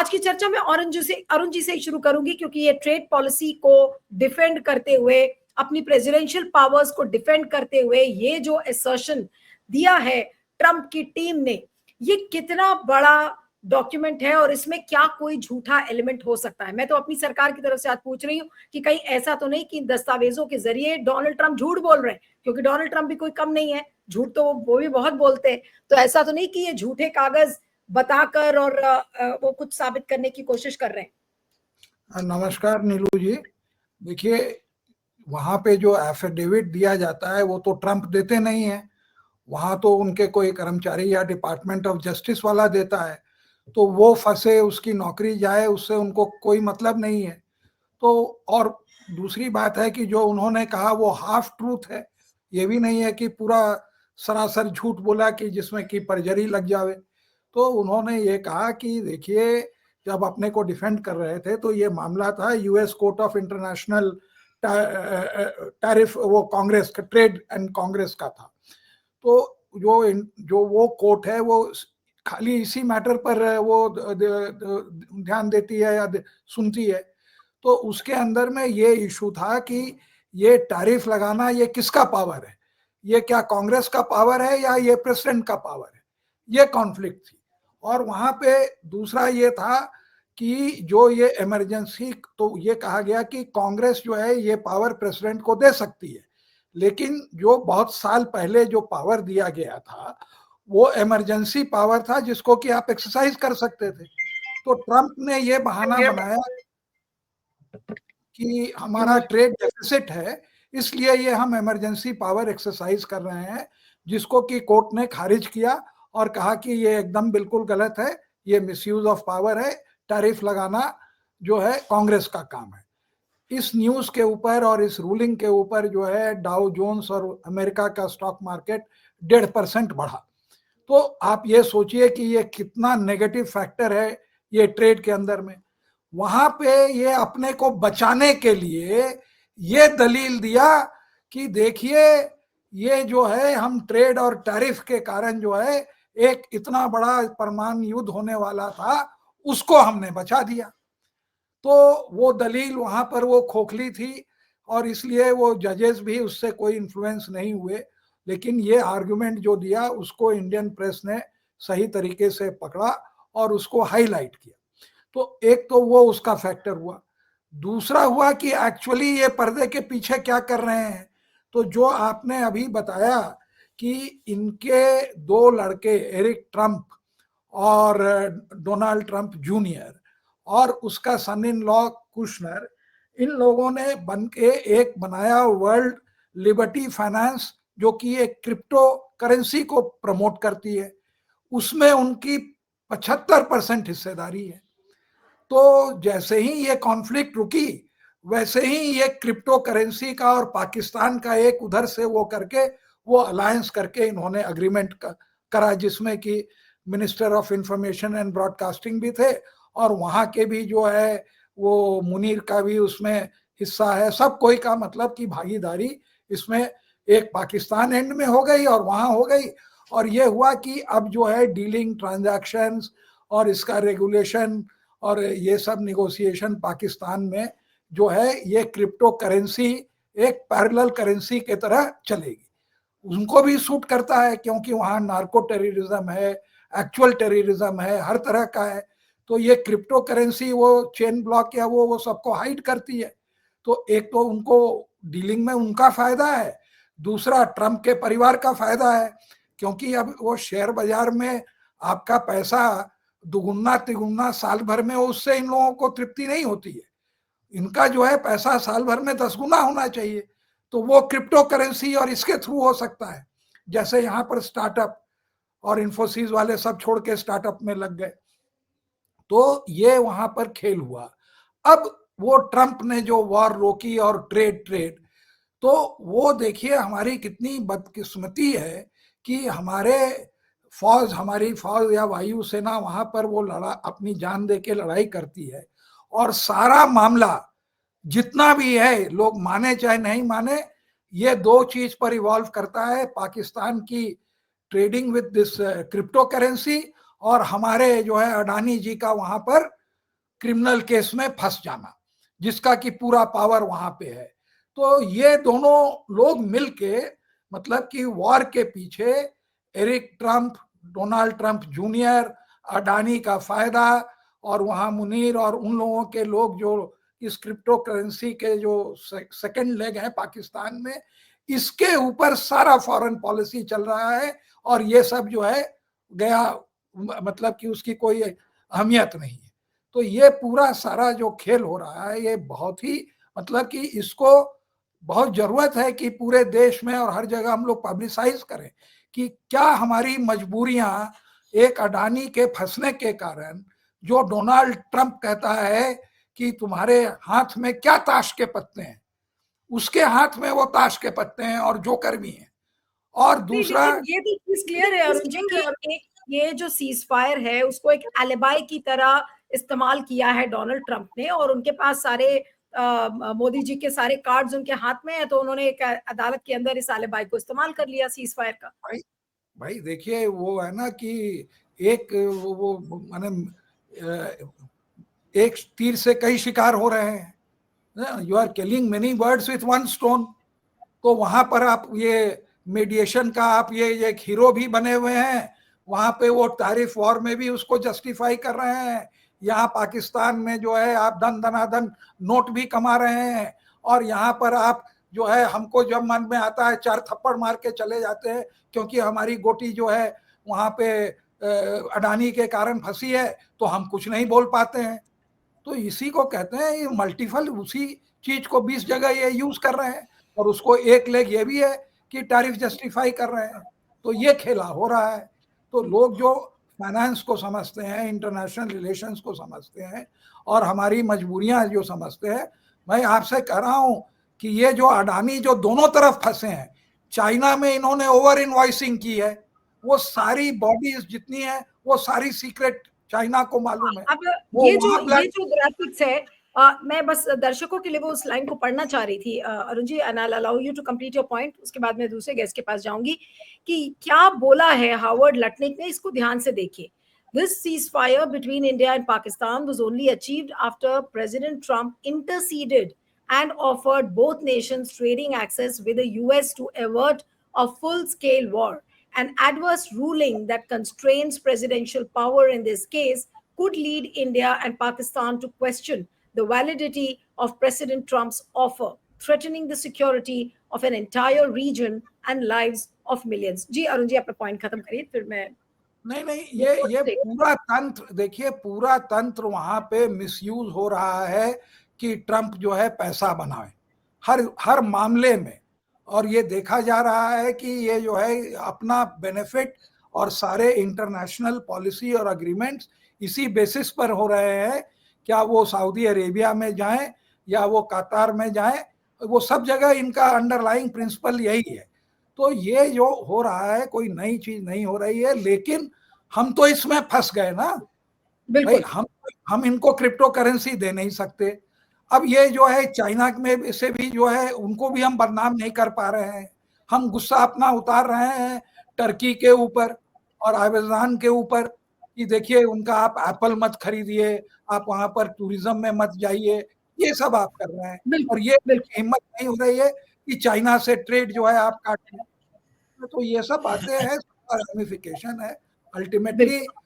आज की चर्चा में अरुण जी से शुरू करूंगी, क्योंकि ये ट्रेड पॉलिसी को डिफेंड करते हुए, अपनी प्रेसिडेंशियल पावर्स को डिफेंड करते हुए ये जो असर्शन दिया है ट्रंप की टीम ने, ये कितना बड़ा डॉक्यूमेंट है और इसमें क्या कोई झूठा एलिमेंट हो सकता है। मैं तो अपनी सरकार की तरफ से आज पूछ रही हूँ कि कहीं ऐसा तो नहीं कि इन दस्तावेजों के जरिए डोनाल्ड ट्रंप झूठ बोल रहे हैं, क्योंकि डोनाल्ड ट्रंप भी कोई कम नहीं है, झूठ तो वो भी बहुत बोलते हैं। तो ऐसा तो नहीं कि ये झूठे कागज बताकर और वो कुछ साबित करने की कोशिश कर रहे हैं। नमस्कार नीलू जी। देखिए, वहां पे जो एफिडेविट दिया जाता है वो तो ट्रंप देते नहीं है, वहां तो उनके कोई कर्मचारी या डिपार्टमेंट ऑफ जस्टिस वाला देता है। तो वो फंसे, उसकी नौकरी जाए, उससे उनको कोई मतलब नहीं है। तो और दूसरी बात है कि जो उन्होंने कहा वो हाफ ट्रूथ है, ये भी नहीं है कि पूरा सरासर झूठ बोला कि जिसमें कि परजरी लग जावे। तो उन्होंने ये कहा कि देखिए, जब अपने को डिफेंड कर रहे थे तो ये मामला था US court of international tariff, वो कांग्रेस का, ट्रेड एंड कांग्रेस का था। तो जो वो कोर्ट है वो खाली इसी मैटर पर वो ध्यान देती है या सुनती है। तो उसके अंदर में ये इशू था कि ये टैरिफ लगाना ये किसका पावर है, ये क्या कांग्रेस का पावर है या ये प्रेसिडेंट का पावर है, ये कॉन्फ्लिक्ट थी। और वहां पे दूसरा ये था कि जो ये इमरजेंसी, तो ये कहा गया कि कांग्रेस जो है ये पावर प्रेसिडेंट को दे सकती है, लेकिन जो बहुत साल पहले जो पावर दिया गया था वो इमरजेंसी पावर था जिसको कि आप एक्सरसाइज कर सकते थे। तो ट्रंप ने ये बहाना बनाया कि हमारा ट्रेड डेफिसिट है, इसलिए ये हम इमरजेंसी पावर एक्सरसाइज कर रहे हैं, जिसको कि कोर्ट ने खारिज किया और कहा कि ये एकदम बिल्कुल गलत है, ये मिसयूज ऑफ पावर है, टैरिफ लगाना जो है कांग्रेस का काम है। इस न्यूज के ऊपर और इस रूलिंग के ऊपर जो है डाउ जोन्स और अमेरिका का स्टॉक मार्केट 1.5% बढ़ा। तो आप ये सोचिए कि ये कितना नेगेटिव फैक्टर है ये ट्रेड के अंदर में। वहां पे ये अपने को बचाने के लिए ये दलील दिया कि देखिए, ये जो है हम ट्रेड और टैरिफ के कारण जो है एक इतना बड़ा परमाणु युद्ध होने वाला था, उसको हमने बचा दिया। तो वो दलील वहां पर वो खोखली थी और इसलिए वो जजेस भी उससे कोई इन्फ्लुएंस नहीं हुए। लेकिन ये आर्गुमेंट जो दिया उसको इंडियन प्रेस ने सही तरीके से पकड़ा और उसको हाईलाइट किया। तो एक तो वो उसका फैक्टर हुआ। दूसरा हुआ कि एक्चुअली ये पर्दे के पीछे क्या कर रहे हैं। तो जो आपने अभी बताया कि इनके दो लड़के, एरिक ट्रंप और डोनाल्ड ट्रंप जूनियर और उसका सन इन लॉ कुशनर, इन लोगों ने बन के एक बनाया वर्ल्ड लिबर्टी फाइनेंस, जो कि एक क्रिप्टो करेंसी को प्रमोट करती है। उसमें उनकी 75% हिस्सेदारी है। तो जैसे ही ये कॉन्फ्लिक्ट रुकी, वैसे ही ये क्रिप्टो करेंसी का और पाकिस्तान का एक उधर से वो करके वो अलायंस करके इन्होंने अग्रीमेंट करा, जिसमें कि minister of information and broadcasting भी थे और वहाँ के भी जो है वो मुनीर का भी उसमें हिस्सा है। सब कोई का मतलब कि भागीदारी इसमें एक पाकिस्तान एंड में हो गई और वहाँ हो गई। और ये हुआ कि अब जो है डीलिंग, ट्रांजैक्शंस और इसका रेगुलेशन और ये सब निगोशिएशन पाकिस्तान में जो है ये क्रिप्टो करेंसी एक पैरेलल करेंसी के तरह चलेगी। उनको भी सूट करता है क्योंकि वहाँ नार्को टेररिज्म है, एक्चुअल टेररिज्म है, हर तरह का है। तो ये क्रिप्टो करेंसी वो चेन ब्लॉक या वो सबको हाइड करती है। तो एक तो उनको डीलिंग में उनका फायदा है, दूसरा ट्रंप के परिवार का फायदा है, क्योंकि अब वो शेयर बाजार में आपका पैसा दुगुना तिगुना साल भर में, उससे इन लोगों को तृप्ति नहीं होती है। इनका जो है पैसा साल भर में 10 गुना होना चाहिए। तो वो क्रिप्टो करेंसी और इसके थ्रू हो सकता है। जैसे यहाँ पर स्टार्टअप और इन्फोसिस वाले सब छोड़ के स्टार्टअप में लग गए, तो ये वहां पर खेल हुआ। अब वो ट्रंप ने जो वॉर रोकी और ट्रेड, तो वो देखिए हमारी कितनी बदकिस्मती है कि हमारी फौज या वायुसेना वहां पर वो अपनी जान दे के लड़ाई करती है। और सारा मामला जितना भी है, लोग माने चाहे नहीं माने, ये दो चीज पर इवॉल्व करता है, पाकिस्तान की trading with this crypto currency और हमारे जो है अडानी जी का वहां पर क्रिमिनल केस में फंस जाना, जिसका कि पूरा पावर वहां पे है। तो ये दोनों लोग मिलके मतलब कि वॉर के पीछे Eric Trump, Donald Trump junior, Adani का फायदा, और वहां मुनीर और उन लोगों के लोग जो इस क्रिप्टो करेंसी के जो सेकंड लेग है पाकिस्तान में, इसके ऊपर सारा फॉरेन पॉलिसी चल रहा है। और ये सब जो है गया, मतलब कि उसकी कोई अहमियत नहीं है। तो ये पूरा सारा जो खेल हो रहा है ये बहुत ही मतलब कि इसको बहुत जरूरत है कि पूरे देश में और हर जगह हम लोग पब्लिसाइज करें कि क्या हमारी मजबूरियां एक अडानी के फंसने के कारण, जो डोनाल्ड ट्रंप कहता है कि तुम्हारे हाथ में क्या ताश के पत्ते हैं, उसके हाथ में वो ताश के पत्ते हैं और जोकर भी हैं। और नहीं, दूसरा, लेकिन ये तो चीज क्लियर है अरुण जी कि एक ये जो सीज फायर है उसको एक एलिबाई की तरह इस्तेमाल किया है डोनाल्ड ट्रंप ने, और उनके पास सारे मोदी जी के सारे कार्ड्स उनके हाथ में है, तो उन्होंने एक अदालत के अंदर इस एलिबाई को इस्तेमाल कर लिया सीज फायर का। भाई भाई देखिए वो है ना कि एक वो माने एक तीर से कई शिकार हो रहे हैं। You are killing many birds with one stone. तो वहां पर आप ये मीडिएशन का आप ये एक हीरो भी बने हुए हैं, वहां पे वो तारिफ वॉर में भी उसको जस्टिफाई कर रहे हैं। यहाँ पाकिस्तान में जो है आप धन धनाधन नोट भी कमा रहे हैं, और यहाँ पर आप जो है हमको जब मन में आता है 4 थप्पड़ मार के चले जाते हैं, क्योंकि हमारी गोटी जो है वहां पे अडानी के कारण फंसी है, तो हम कुछ नहीं बोल पाते हैं। तो इसी को कहते हैं ये मल्टीपल, उसी चीज को 20 जगह ये यूज कर रहे हैं, और उसको एक लेग ये भी है कि टैरिफ जस्टिफाई कर रहे हैं। तो ये खेला हो रहा है। तो लोग जो फाइनेंस को समझते हैं, इंटरनेशनल रिलेशंस को समझते हैं, और हमारी मजबूरियां जो समझते हैं, मैं आपसे कह रहा हूं कि ये जो अडानी जो दोनों तरफ फंसे हैं, चाइना में इन्होंने ओवर इनवॉइसिंग की है, वो सारी बॉडीज जितनी है वो सारी सीक्रेट चाइना को मालूम है। अब वो वहां ये जो ग्राफिक्स है, मैं बस दर्शकों के लिए वो उस लाइन को पढ़ना चाह रही थी Arun ji, and I will allow you to complete your point, उसके बाद मैं दूसरे गेस्ट के पास जाऊंगी कि क्या बोला है हावर्ड लटनिक ने, इसको ध्यान से देखिए। This ceasefire between India and Pakistan was only achieved after President Trump interceded and offered both nations trading access with the US to avert a full-scale war. An adverse ruling that constrains presidential power in this case could lead India and Pakistan to question the validity of President Trump's offer, threatening the security of an entire region and lives of millions. जी अरुण जी, अपना point खत्म करिए, फिर मैं नहीं नहीं, ये पूरा तंत्र देखिए, पूरा तंत्र वहां पे मिसयूज हो रहा है कि ट्रंप जो है पैसा बनाए हर हर मामले में। और ये देखा जा रहा है कि ये जो है अपना बेनिफिट, और सारे इंटरनेशनल पॉलिसी और अग्रीमेंट्स इसी बेसिस पर हो रहे हैं। क्या वो सऊदी अरेबिया में जाएं या वो कतार में जाएं, वो सब जगह इनका अंडरलाइंग प्रिंसिपल यही है। तो ये जो हो रहा है कोई नई चीज नहीं हो रही है, लेकिन हम तो इसमें फंस गए ना भाई। बिल्कुल हम इनको क्रिप्टो करेंसी दे नहीं सकते। अब ये जो है चाइना में से भी जो है उनको भी हम बदनाम नहीं कर पा रहे हैं। हम गुस्सा अपना उतार रहे हैं टर्की के ऊपर और अमेज़न के ऊपर कि देखिए उनका आप एप्पल मत खरीदिए, आप वहां पर टूरिज्म में मत जाइए, ये सब आप कर रहे हैं। और बिल्कुल ये बिल्कुल हिम्मत नहीं हो रही है कि चाइना से ट्रेड जो है आप काट लें। तो ये सब बातें हैं, रेमिफिकेशन है। अल्टीमेटली बिल्कुल